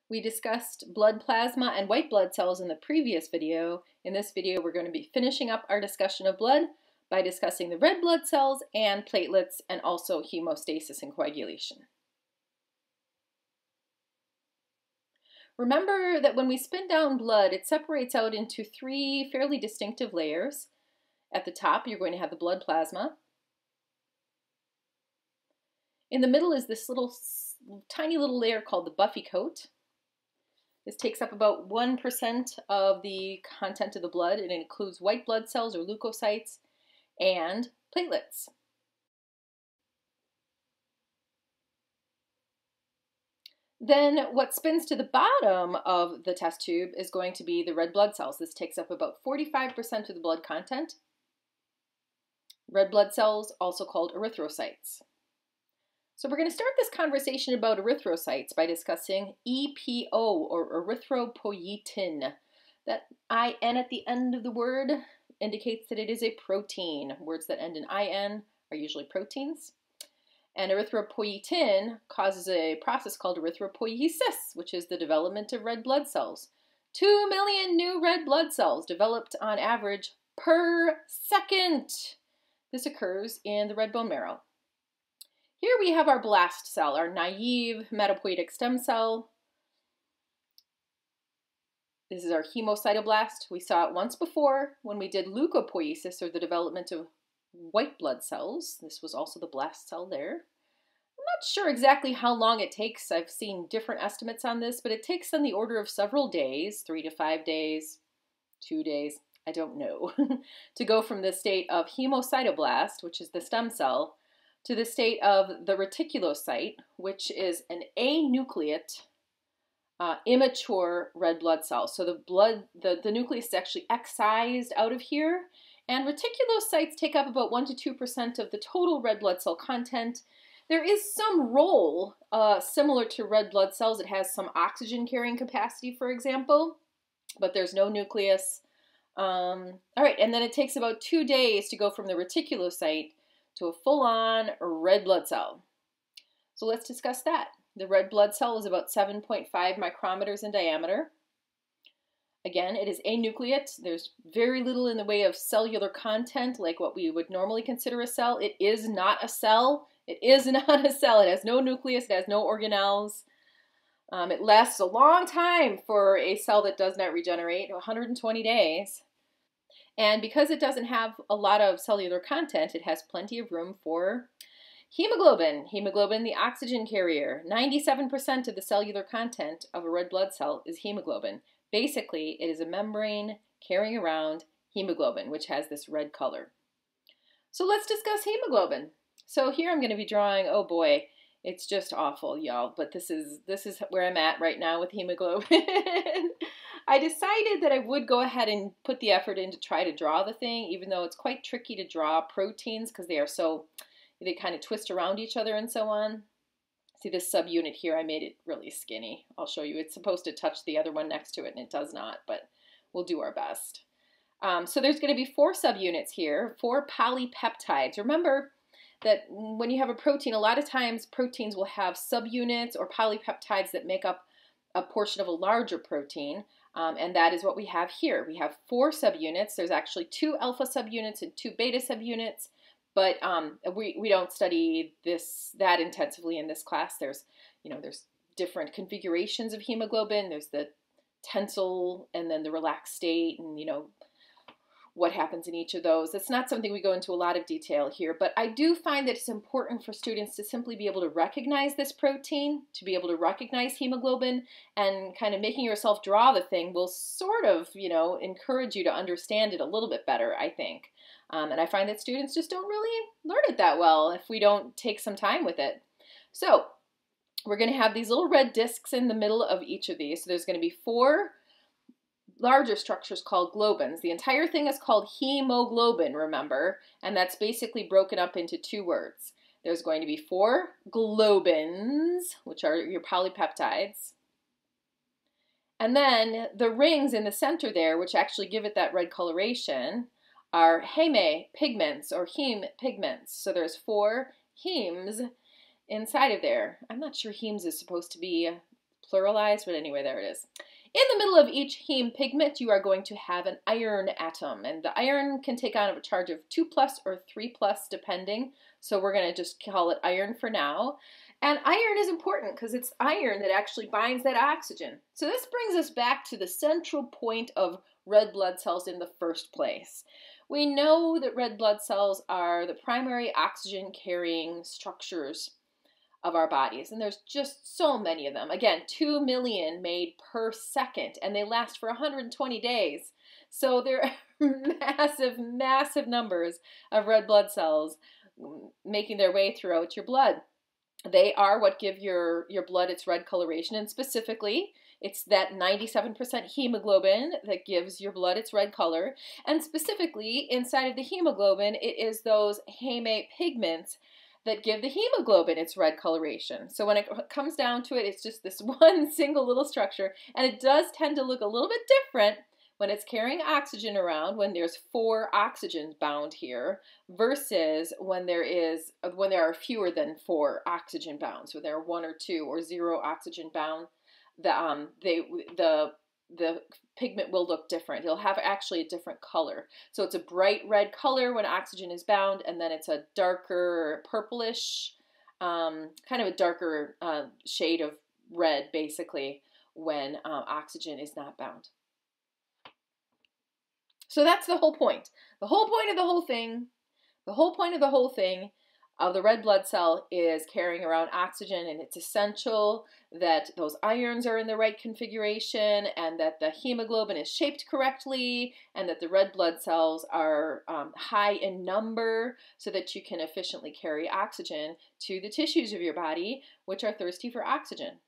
We discussed blood plasma and white blood cells in the previous video. In this video, we're going to be finishing up our discussion of blood by discussing the red blood cells and platelets and also hemostasis and coagulation. Remember that when we spin down blood, it separates out into three fairly distinctive layers. At the top, you're going to have the blood plasma. In the middle is this tiny little layer called the buffy coat. This takes up about 1% of the content of the blood, and it includes white blood cells or leukocytes and platelets. Then what spins to the bottom of the test tube is going to be the red blood cells. This takes up about 45% of the blood content. Red blood cells, also called erythrocytes. So we're going to start this conversation about erythrocytes by discussing EPO, or erythropoietin. That IN at the end of the word indicates that it is a protein. Words that end in IN are usually proteins. And erythropoietin causes a process called erythropoiesis, which is the development of red blood cells. 2 million new red blood cells developed on average per second. This occurs in the red bone marrow. Here we have our blast cell, our naive hematopoietic stem cell. This is our hemocytoblast. We saw it once before when we did leukopoiesis, or the development of white blood cells. This was also the blast cell there. I'm not sure exactly how long it takes. I've seen different estimates on this, but it takes on the order of several days, 3 to 5 days, 2 days, I don't know, to go from the state of hemocytoblast, which is the stem cell, to the state of the reticulocyte, which is an anucleate, immature red blood cell. So the nucleus is actually excised out of here, and reticulocytes take up about 1 to 2% of the total red blood cell content. There is some role similar to red blood cells. It has some oxygen carrying capacity, for example, but there's no nucleus. All right, and then it takes about 2 days to go from the reticulocyte to a full-on red blood cell. So let's discuss that. The red blood cell is about 7.5 micrometers in diameter. Again, it is anucleate. There's very little in the way of cellular content, like what we would normally consider a cell. It is not a cell. It is not a cell. It has no nucleus. It has no organelles. It lasts a long time for a cell that does not regenerate, 120 days. And because it doesn't have a lot of cellular content, it has plenty of room for hemoglobin. Hemoglobin, the oxygen carrier. 97% of the cellular content of a red blood cell is hemoglobin. Basically, it is a membrane carrying around hemoglobin, which has this red color. So let's discuss hemoglobin. So here I'm going to be drawing, oh boy, it's just awful, y'all, but this is where I'm at right now with hemoglobin. I decided that I would go ahead and put the effort in to try to draw the thing, even though it's quite tricky to draw proteins because they kind of twist around each other and so on. See this subunit here, I made it really skinny. I'll show you. It's supposed to touch the other one next to it, and it does not, but we'll do our best. So there's going to be 4 subunits here, 4 polypeptides. Remember that when you have a protein, a lot of times proteins will have subunits or polypeptides that make up a portion of a larger protein, and that is what we have here. We have 4 subunits. There's actually 2 alpha subunits and 2 beta subunits, but we don't study that intensively in this class. There's different configurations of hemoglobin. There's the tensile and then the relaxed state, and what happens in each of those. It's not something we go into a lot of detail here, but I do find that it's important for students to simply be able to recognize this protein, to be able to recognize hemoglobin, and kind of making yourself draw the thing will sort of, encourage you to understand it a little bit better, I think. And I find that students just don't really learn it that well if we don't take some time with it. So we're going to have these little red discs in the middle of each of these. So there's going to be 4 larger structures called globins. The entire thing is called hemoglobin, remember, and that's basically broken up into 2 words. There's going to be 4 globins, which are your polypeptides, and then the rings in the center there, which actually give it that red coloration, are heme pigments or heme pigments. So there's 4 hemes inside of there. I'm not sure hemes is supposed to be pluralized, but anyway, there it is. In the middle of each heme pigment, you are going to have an iron atom, and the iron can take on a charge of 2+ or 3+, depending. So we're going to just call it iron for now. And iron is important because it's iron that actually binds that oxygen. So this brings us back to the central point of red blood cells in the first place. We know that red blood cells are the primary oxygen-carrying structures of our bodies, and there's just so many of them. Again, 2 million made per second, and they last for 120 days. So there are massive, massive numbers of red blood cells making their way throughout your blood. They are what give your blood its red coloration, and specifically, it's that 97% hemoglobin that gives your blood its red color. And specifically, inside of the hemoglobin, it is those heme pigments that give the hemoglobin its red coloration. So when it comes down to it, it's just this one single little structure, and it does tend to look a little bit different when it's carrying oxygen around, when there's 4 oxygens bound here, versus when there are fewer than 4 oxygen bound. So there are 1 or 2 or 0 oxygen bound. The pigment will look different. It'll have actually a different color. So it's a bright red color when oxygen is bound, and then it's a darker purplish, kind of a darker shade of red, basically, when oxygen is not bound. So that's the whole point. The whole point of the whole thing, of the red blood cell is carrying around oxygen, and it's essential that those irons are in the right configuration, and that the hemoglobin is shaped correctly, and that the red blood cells are high in number so that you can efficiently carry oxygen to the tissues of your body, which are thirsty for oxygen.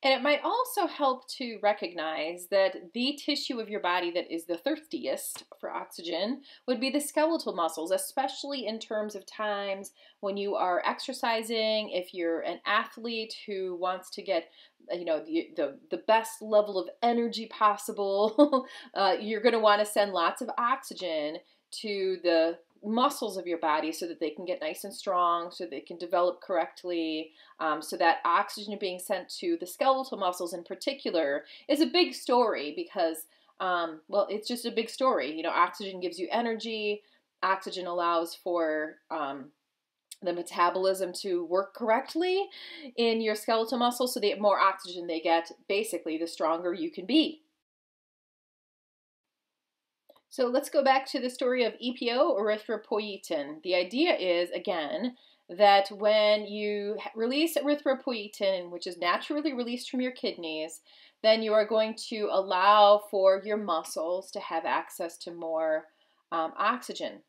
And it might also help to recognize that the tissue of your body that is the thirstiest for oxygen would be the skeletal muscles, especially in terms of times when you are exercising. If you're an athlete who wants to get the best level of energy possible, you're going to want to send lots of oxygen to the muscles of your body so that they can get nice and strong, so they can develop correctly, so that oxygen being sent to the skeletal muscles in particular is a big story because, well, it's just a big story. Oxygen gives you energy. Oxygen allows for the metabolism to work correctly in your skeletal muscles, so the more oxygen they get, basically, the stronger you can be. So let's go back to the story of EPO, erythropoietin. The idea is, again, that when you release erythropoietin, which is naturally released from your kidneys, then you are going to allow for your muscles to have access to more oxygen.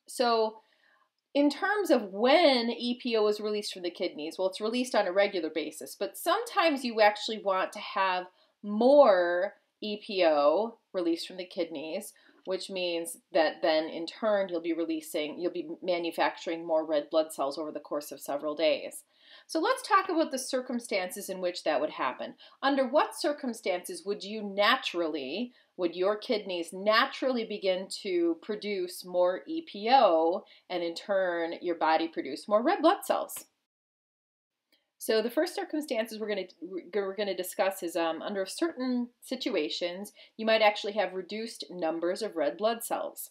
So in terms of when EPO is released from the kidneys, well, it's released on a regular basis, but sometimes you actually want to have more EPO released from the kidneys, which means that then in turn you'll be manufacturing more red blood cells over the course of several days. So let's talk about the circumstances in which that would happen. Under what circumstances would your kidneys naturally begin to produce more EPO, and in turn your body produce more red blood cells? So the first circumstances we're going to discuss is under certain situations, you might actually have reduced numbers of red blood cells.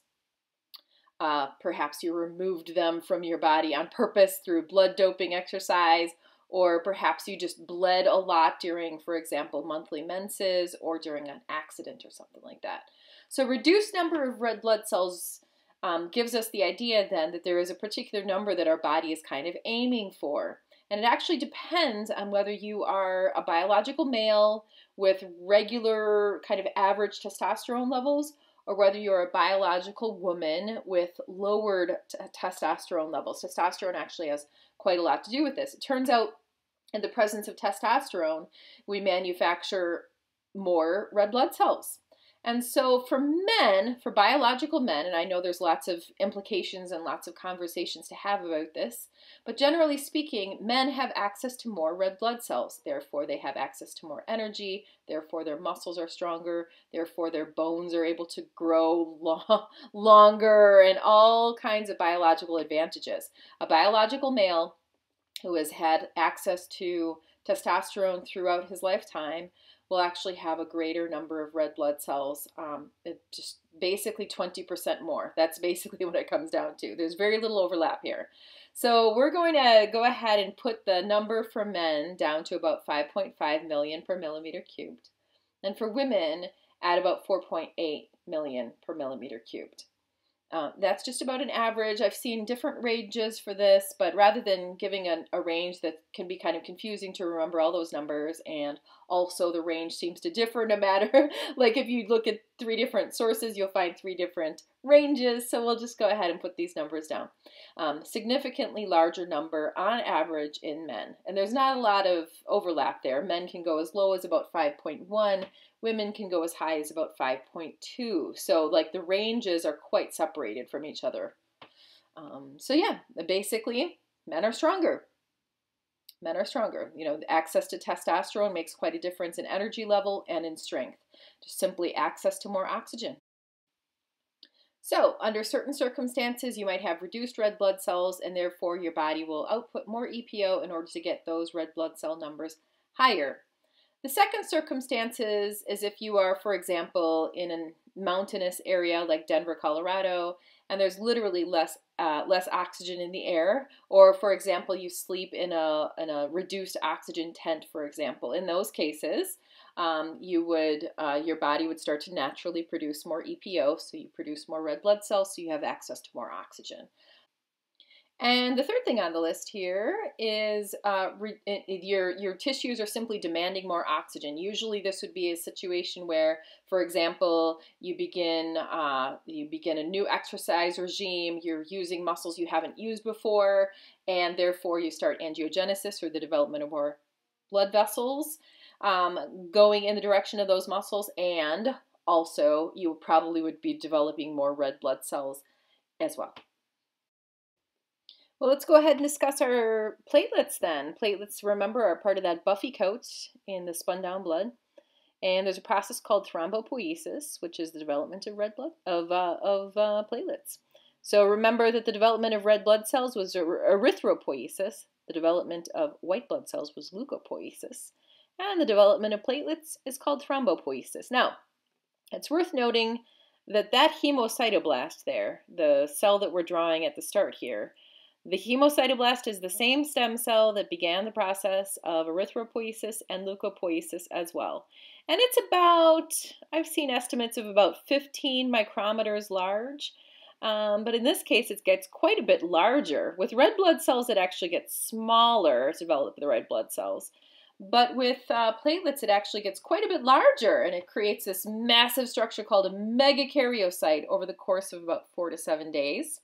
Perhaps you removed them from your body on purpose through blood doping exercise, or perhaps you just bled a lot during, for example, monthly menses or during an accident or something like that. So reduced number of red blood cells gives us the idea then that there is a particular number that our body is kind of aiming for. And it actually depends on whether you are a biological male with regular kind of average testosterone levels, or whether you're a biological woman with lowered testosterone levels. Testosterone actually has quite a lot to do with this. It turns out in the presence of testosterone, we manufacture more red blood cells. And so for men, for biological men, and I know there's lots of implications and lots of conversations to have about this, but generally speaking, men have access to more red blood cells. Therefore, they have access to more energy. Therefore, their muscles are stronger. Therefore, their bones are able to grow longer, and all kinds of biological advantages. A biological male who has had access to testosterone throughout his lifetime will actually have a greater number of red blood cells, just basically 20% more. That's basically what it comes down to. There's very little overlap here. So we're going to go ahead and put the number for men down to about 5.5 million per millimeter cubed. And for women, at about 4.8 million per millimeter cubed. That's just about an average. I've seen different ranges for this, but rather than giving a range that can be kind of confusing to remember all those numbers, and also the range seems to differ no matter, like if you look at 3 different sources, you'll find 3 different ranges, so we'll just go ahead and put these numbers down. Significantly larger number on average in men, and there's not a lot of overlap there. Men can go as low as about 5.1, women can go as high as about 5.2. So like the ranges are quite separated from each other. So yeah, basically men are stronger. Men are stronger. You know, access to testosterone makes quite a difference in energy level and in strength. Just simply access to more oxygen. So under certain circumstances, you might have reduced red blood cells, and therefore your body will output more EPO in order to get those red blood cell numbers higher. The second circumstances is if you are, for example, in a mountainous area like Denver, Colorado, and there's literally less oxygen in the air, or for example, you sleep in a reduced oxygen tent, for example. In those cases, your body would start to naturally produce more EPO, so you produce more red blood cells, so you have access to more oxygen. And the third thing on the list here is your tissues are simply demanding more oxygen. Usually this would be a situation where, for example, you begin a new exercise regime, you're using muscles you haven't used before, and therefore you start angiogenesis, or the development of more blood vessels going in the direction of those muscles, and also you probably would be developing more red blood cells as well. Well, let's go ahead and discuss our platelets then. Platelets, remember, are part of that buffy coat in the spun down blood. And there's a process called thrombopoiesis, which is the development of red blood, of platelets. So remember that the development of red blood cells was erythropoiesis. The development of white blood cells was leukopoiesis. And the development of platelets is called thrombopoiesis. Now, it's worth noting that hemocytoblast there, the cell that we're drawing at the start here, the hemocytoblast is the same stem cell that began the process of erythropoiesis and leukopoiesis as well. And it's about, I've seen estimates of about 15 micrometers large, but in this case it gets quite a bit larger. With red blood cells it actually gets smaller to develop the red blood cells. But with platelets it actually gets quite a bit larger, and it creates this massive structure called a megakaryocyte over the course of about 4 to 7 days.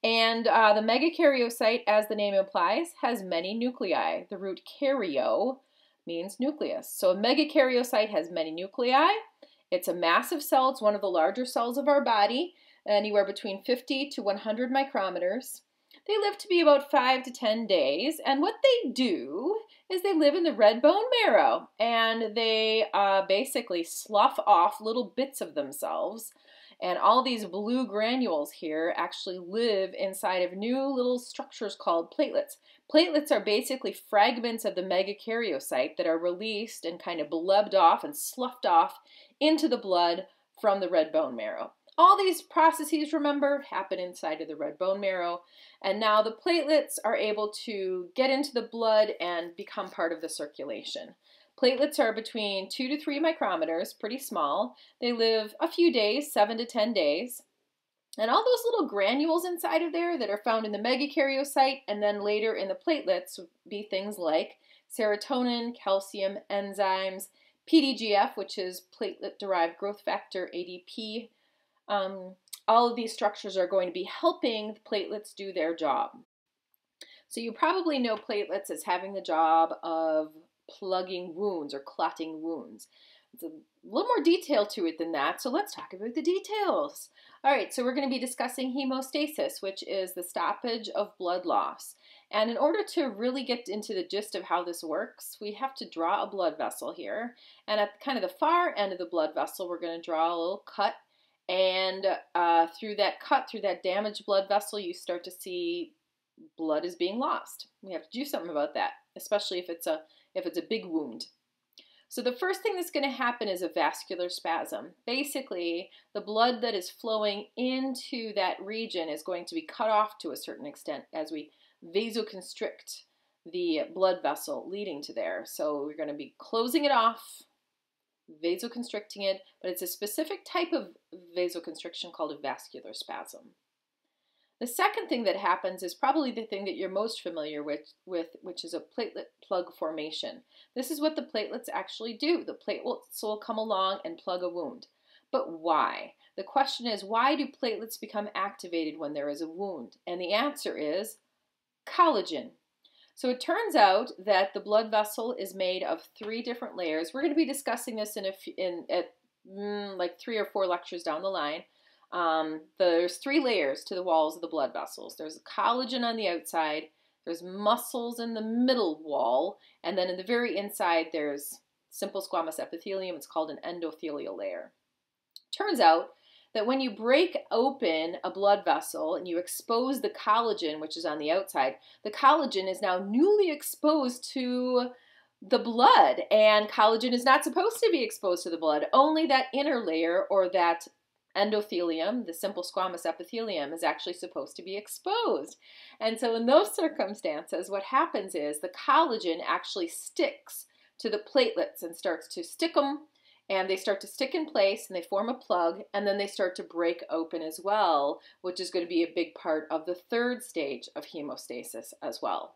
And the megakaryocyte, as the name implies, has many nuclei. The root karyo means nucleus. So a megakaryocyte has many nuclei. It's a massive cell. It's one of the larger cells of our body, anywhere between 50 to 100 micrometers. They live to be about 5 to 10 days, and what they do is they live in the red bone marrow, and they basically slough off little bits of themselves. And all these blue granules here actually live inside of new little structures called platelets. Platelets are basically fragments of the megakaryocyte that are released and kind of blubbed off and sloughed off into the blood from the red bone marrow. All these processes, remember, happen inside of the red bone marrow. And now the platelets are able to get into the blood and become part of the circulation. Platelets are between 2 to 3 micrometers, pretty small. They live a few days, 7 to 10 days. And all those little granules inside of there that are found in the megakaryocyte and then later in the platelets would be things like serotonin, calcium, enzymes, PDGF, which is platelet-derived growth factor, ADP. All of these structures are going to be helping the platelets do their job. So you probably know platelets as having the job of plugging wounds or clotting wounds. It's a little more detail to it than that, so let's talk about the details. All right, so we're going to be discussing hemostasis, which is the stoppage of blood loss. And in order to really get into the gist of how this works, we have to draw a blood vessel here. And at kind of the far end of the blood vessel, we're going to draw a little cut. And through that cut, through that damaged blood vessel, you start to see blood is being lost. We have to do something about that, especially if it's a if it's a big wound. So the first thing that's going to happen is a vascular spasm. Basically, the blood that is flowing into that region is going to be cut off to a certain extent as we vasoconstrict the blood vessel leading to there. So we're going to be closing it off, vasoconstricting it, but it's a specific type of vasoconstriction called a vascular spasm. The second thing that happens is probably the thing that you're most familiar with, which is a platelet plug formation. This is what the platelets actually do. The platelets will come along and plug a wound. But why? The question is, why do platelets become activated when there is a wound? And the answer is collagen. So it turns out that the blood vessel is made of 3 different layers. We're going to be discussing this like 3 or 4 lectures down the line. There's 3 layers to the walls of the blood vessels. There's collagen on the outside, there's muscles in the middle wall, and then in the very inside there's simple squamous epithelium. It's called an endothelial layer. Turns out that when you break open a blood vessel and you expose the collagen, which is on the outside, the collagen is now newly exposed to the blood, and collagen is not supposed to be exposed to the blood. Only that inner layer, or that endothelium, the simple squamous epithelium, is actually supposed to be exposed. And so in those circumstances, what happens is the collagen actually sticks to the platelets and starts to stick them, and they start to stick in place and they form a plug, and then they start to break open as well, which is going to be a big part of the 3rd stage of hemostasis as well.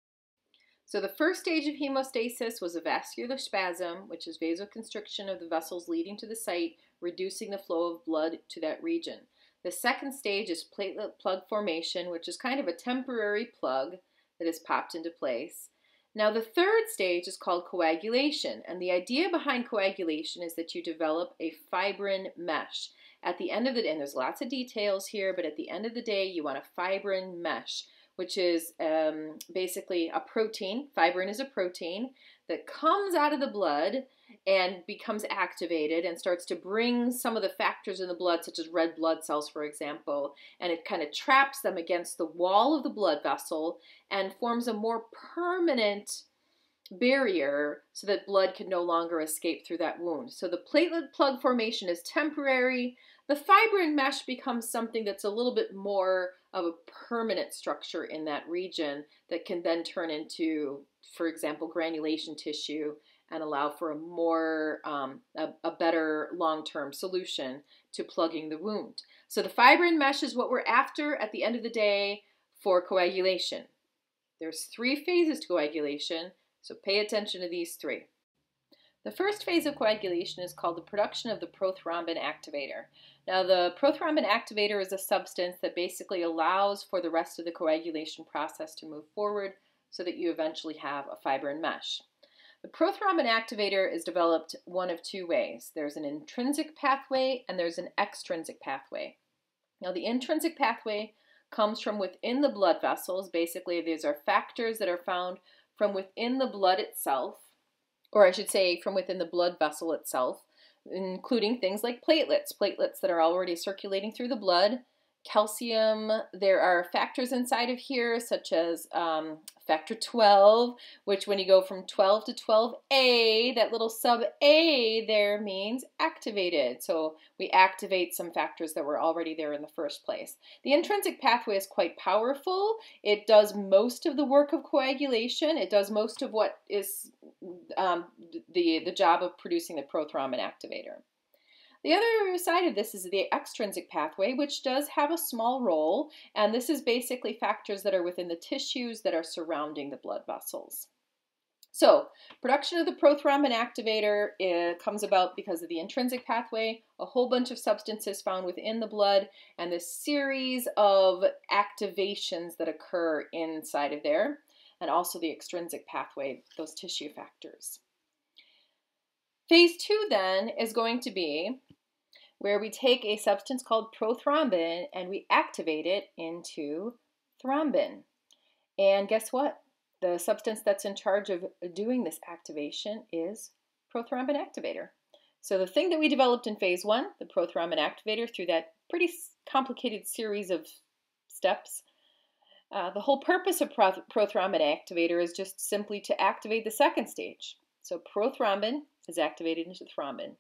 So the first stage of hemostasis was a vascular spasm, which is vasoconstriction of the vessels leading to the site, reducing the flow of blood to that region. The second stage is platelet plug formation, which is kind of a temporary plug that is popped into place. Now the 3rd stage is called coagulation, and the idea behind coagulation is that you develop a fibrin mesh. At the end of the day, and there's lots of details here, but at the end of the day you want a fibrin mesh, which is basically a protein. Fibrin is a protein that comes out of the blood and becomes activated and starts to bring some of the factors in the blood, such as red blood cells, for example, and it kind of traps them against the wall of the blood vessel and forms a more permanent barrier so that blood can no longer escape through that wound. So the platelet plug formation is temporary. The fibrin mesh becomes something that's a little bit more of a permanent structure in that region that can then turn into, for example, granulation tissue and allow for a more, a better long-term solution to plugging the wound. So the fibrin mesh is what we're after at the end of the day for coagulation. There's 3 phases to coagulation, so pay attention to these 3. The first phase of coagulation is called the production of the prothrombin activator. Now the prothrombin activator is a substance that basically allows for the rest of the coagulation process to move forward so that you eventually have a fibrin mesh. The prothrombin activator is developed one of 2 ways. There's an intrinsic pathway and there's an extrinsic pathway. Now the intrinsic pathway comes from within the blood vessels. Basically, these are factors that are found from within the blood itself, or I should say from within the blood vessel itself, including things like platelets that are already circulating through the blood, calcium. There are factors inside of here such as factor 12, which when you go from 12 to 12A, that little sub A there means activated. So we activate some factors that were already there in the first place. The intrinsic pathway is quite powerful. It does most of the work of coagulation. It does most of what is the job of producing the prothrombin activator. The other side of this is the extrinsic pathway, which does have a small role, and this is basically factors that are within the tissues that are surrounding the blood vessels. So, production of the prothrombin activator comes about because of the intrinsic pathway, a whole bunch of substances found within the blood, and this series of activations that occur inside of there, and also the extrinsic pathway, those tissue factors. Phase 2 then is going to be where we take a substance called prothrombin and we activate it into thrombin. And guess what? The substance that's in charge of doing this activation is prothrombin activator. So the thing that we developed in phase 1, the prothrombin activator, through that pretty complicated series of steps, the whole purpose of prothrombin activator is just simply to activate the second stage. So prothrombin is activated into thrombin.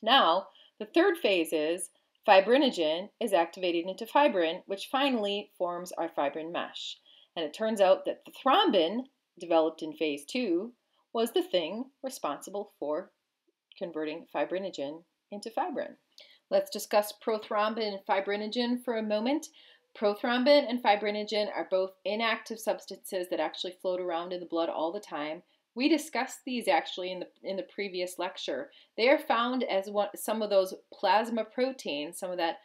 Now, the third phase is fibrinogen is activated into fibrin, which finally forms our fibrin mesh. And it turns out that the thrombin, developed in phase 2, was the thing responsible for converting fibrinogen into fibrin. Let's discuss prothrombin and fibrinogen for a moment. Prothrombin and fibrinogen are both inactive substances that actually float around in the blood all the time. We discussed these actually in the previous lecture. They are found as some of those plasma proteins, some of that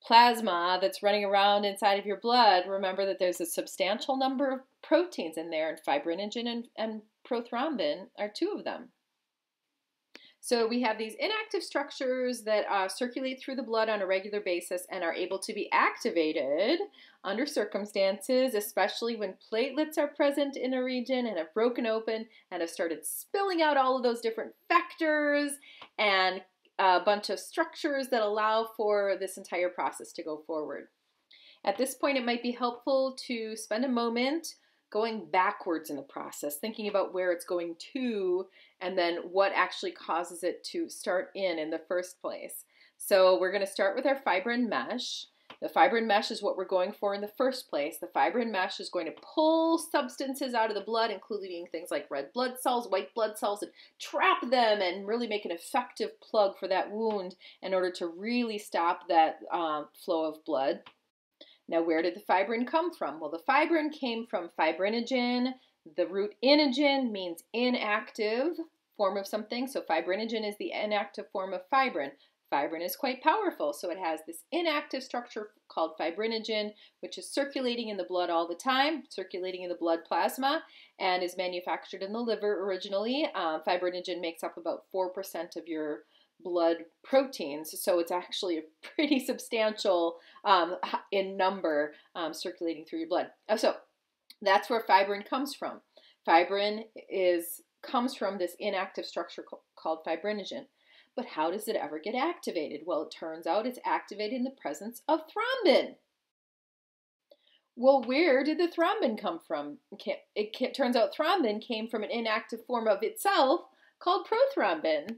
plasma that's running around inside of your blood. Remember that there's a substantial number of proteins in there, and fibrinogen and prothrombin are two of them. So we have these inactive structures that circulate through the blood on a regular basis and are able to be activated under circumstances, especially when platelets are present in a region and have broken open and have started spilling out all of those different factors and a bunch of structures that allow for this entire process to go forward. At this point, it might be helpful to spend a moment going backwards in the process, thinking about where it's going to, and then what actually causes it to start in the first place. So we're going to start with our fibrin mesh. The fibrin mesh is what we're going for in the first place. The fibrin mesh is going to pull substances out of the blood, including things like red blood cells, white blood cells, and trap them and really make an effective plug for that wound in order to really stop that flow of blood. Now, where did the fibrin come from? Well, the fibrin came from fibrinogen. The root inogen means inactive form of something. So fibrinogen is the inactive form of fibrin. Fibrin is quite powerful, so it has this inactive structure called fibrinogen, which is circulating in the blood all the time, circulating in the blood plasma, and is manufactured in the liver originally. Fibrinogen makes up about 4% of your blood proteins, so it's actually a pretty substantial in number circulating through your blood. So that's where fibrin comes from. Fibrin comes from this inactive structure called fibrinogen. But how does it ever get activated? Well, it turns out it's activated in the presence of thrombin. Well, where did the thrombin come from? It turns out thrombin came from an inactive form of itself called prothrombin.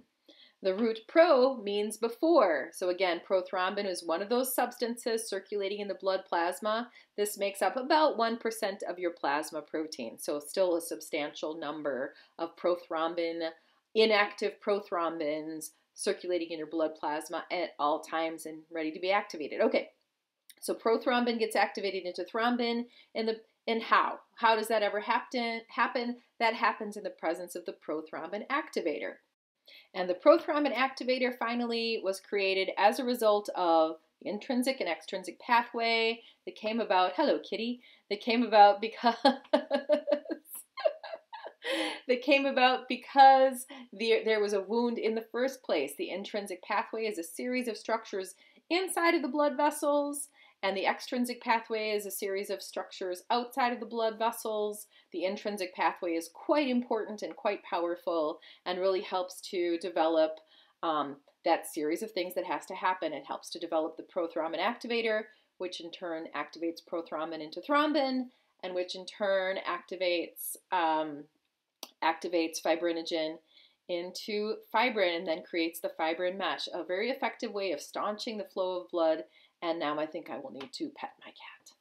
The root pro means before. So again, prothrombin is one of those substances circulating in the blood plasma. This makes up about 1% of your plasma protein. So still a substantial number of prothrombin, inactive prothrombins circulating in your blood plasma at all times and ready to be activated. Okay, so prothrombin gets activated into thrombin and how? How does that ever happen? That happens in the presence of the prothrombin activator. And the prothrombin activator finally was created as a result of the intrinsic and extrinsic pathway that came about, hello kitty, that came about because there was a wound in the first place. The intrinsic pathway is a series of structures inside of the blood vessels, and the extrinsic pathway is a series of structures outside of the blood vessels. The intrinsic pathway is quite important and quite powerful and really helps to develop that series of things that has to happen. It helps to develop the prothrombin activator, which in turn activates prothrombin into thrombin, and which in turn activates fibrinogen into fibrin and then creates the fibrin mesh, a very effective way of staunching the flow of blood. And now I think I will need to pet my cat.